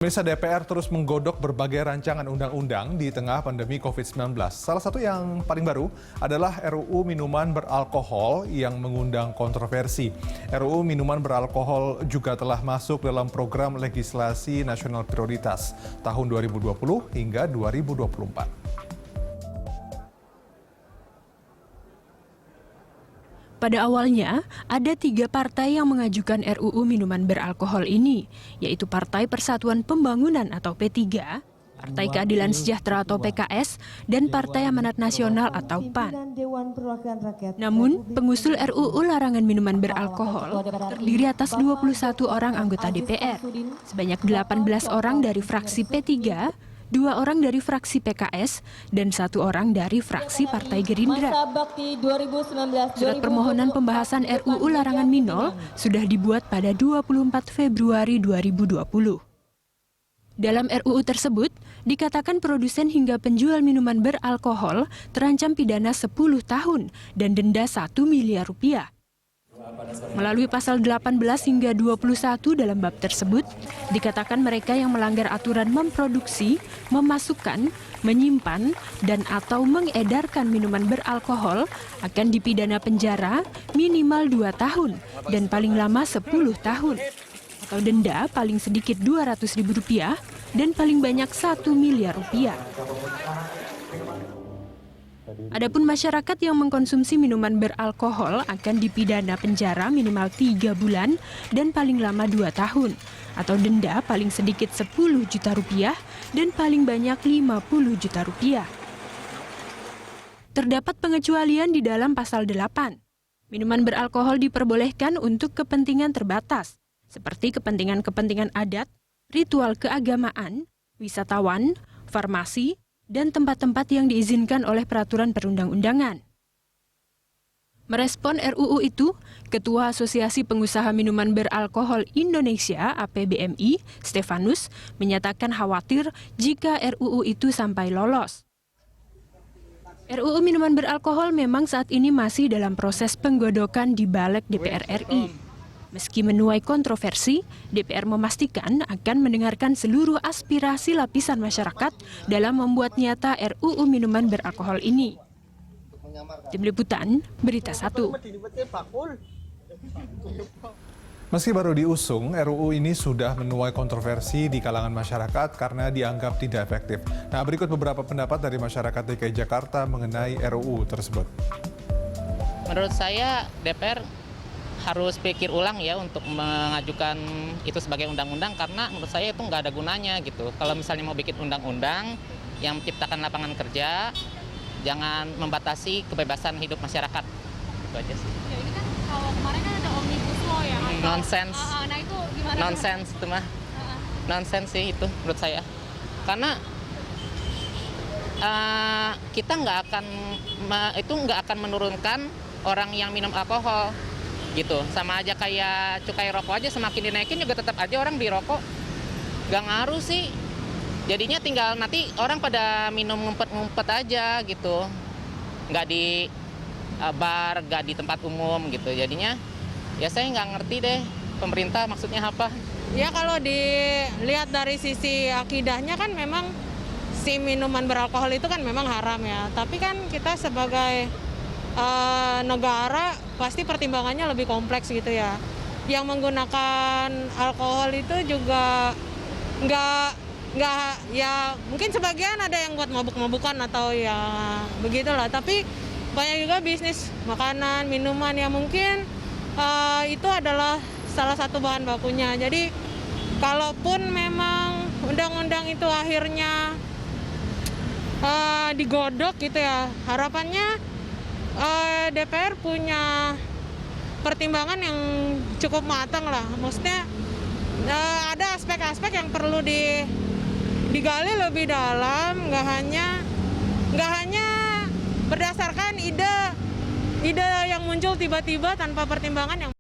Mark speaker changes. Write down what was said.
Speaker 1: Pemirsa DPR terus menggodok berbagai rancangan undang-undang di tengah pandemi COVID-19. Salah satu yang paling baru adalah RUU Minuman Beralkohol yang mengundang kontroversi. RUU Minuman Beralkohol juga telah masuk dalam program legislasi nasional prioritas tahun 2020 hingga 2024.
Speaker 2: Pada awalnya, ada 3 partai yang mengajukan RUU Minuman Beralkohol ini, yaitu Partai Persatuan Pembangunan atau P3, Partai Keadilan Sejahtera atau PKS, dan Partai Amanat Nasional atau PAN. Namun, pengusul RUU Larangan Minuman Beralkohol terdiri atas 21 orang anggota DPR, sebanyak 18 orang dari fraksi P3, 2 orang dari fraksi PKS, dan 1 orang dari fraksi Partai Gerindra. Surat permohonan pembahasan RUU Larangan Minol sudah dibuat pada 24 Februari 2020. Dalam RUU tersebut, dikatakan produsen hingga penjual minuman beralkohol terancam pidana 10 tahun dan denda 1 miliar rupiah. Melalui pasal 18 hingga 21 dalam bab tersebut, dikatakan mereka yang melanggar aturan memproduksi, memasukkan, menyimpan, dan atau mengedarkan minuman beralkohol akan dipidana penjara minimal 2 tahun dan paling lama 10 tahun. Atau denda paling sedikit Rp200.000 dan paling banyak 1 miliar rupiah. Adapun masyarakat yang mengkonsumsi minuman beralkohol akan dipidana penjara minimal 3 bulan dan paling lama 2 tahun, atau denda paling sedikit Rp10 juta dan paling banyak Rp50 juta. Terdapat pengecualian di dalam pasal 8. Minuman beralkohol diperbolehkan untuk kepentingan terbatas, seperti kepentingan-kepentingan adat, ritual keagamaan, wisatawan, farmasi, dan tempat-tempat yang diizinkan oleh peraturan perundang-undangan. Merespon RUU itu, Ketua Asosiasi Pengusaha Minuman Beralkohol Indonesia (APBMI), Stefanus, menyatakan khawatir jika RUU itu sampai lolos. RUU Minuman Beralkohol memang saat ini masih dalam proses penggodokan di Balik DPR RI. Meski menuai kontroversi, DPR memastikan akan mendengarkan seluruh aspirasi lapisan masyarakat dalam membuat nyata RUU Minuman Beralkohol ini. Tim Liputan, Berita 1.
Speaker 1: Meski baru diusung, RUU ini sudah menuai kontroversi di kalangan masyarakat karena dianggap tidak efektif. Nah, berikut beberapa pendapat dari masyarakat DKI Jakarta mengenai RUU tersebut.
Speaker 3: Menurut saya, DPR harus pikir ulang ya untuk mengajukan itu sebagai undang-undang, karena menurut saya itu nggak ada gunanya gitu. Kalau misalnya mau bikin undang-undang yang menciptakan lapangan kerja, jangan membatasi kebebasan hidup masyarakat. Itu aja sih.
Speaker 4: Ya, ini kan kalau kemarin kan ada Omnibus Law ya.
Speaker 3: Nonsens.
Speaker 4: Nah itu gimana?
Speaker 3: Nonsens itu mah. Nonsens sih itu menurut saya. Karena kita nggak akan menurunkan orang yang minum alkohol gitu. Sama aja kayak cukai rokok aja, semakin dinaikin juga tetap aja orang dirokok. Gak ngaruh sih. Jadinya tinggal nanti orang pada minum ngumpet-ngumpet aja gitu. Nggak di bar, nggak di tempat umum gitu. Jadinya ya saya nggak ngerti deh pemerintah maksudnya apa.
Speaker 5: Ya kalau dilihat dari sisi akidahnya kan memang si minuman beralkohol itu kan memang haram ya. Tapi kan kita sebagai negara pasti pertimbangannya lebih kompleks gitu ya. Yang menggunakan alkohol itu juga nggak ya, mungkin sebagian ada yang buat mabuk-mabukan atau ya begitulah. Tapi banyak juga bisnis makanan, minuman yang mungkin itu adalah salah satu bahan bakunya. Jadi kalaupun memang undang-undang itu akhirnya digodok gitu ya, harapannya DPR punya pertimbangan yang cukup matang lah. Maksudnya ada aspek-aspek yang perlu digali lebih dalam, nggak hanya berdasarkan ide yang muncul tiba-tiba tanpa pertimbangan yang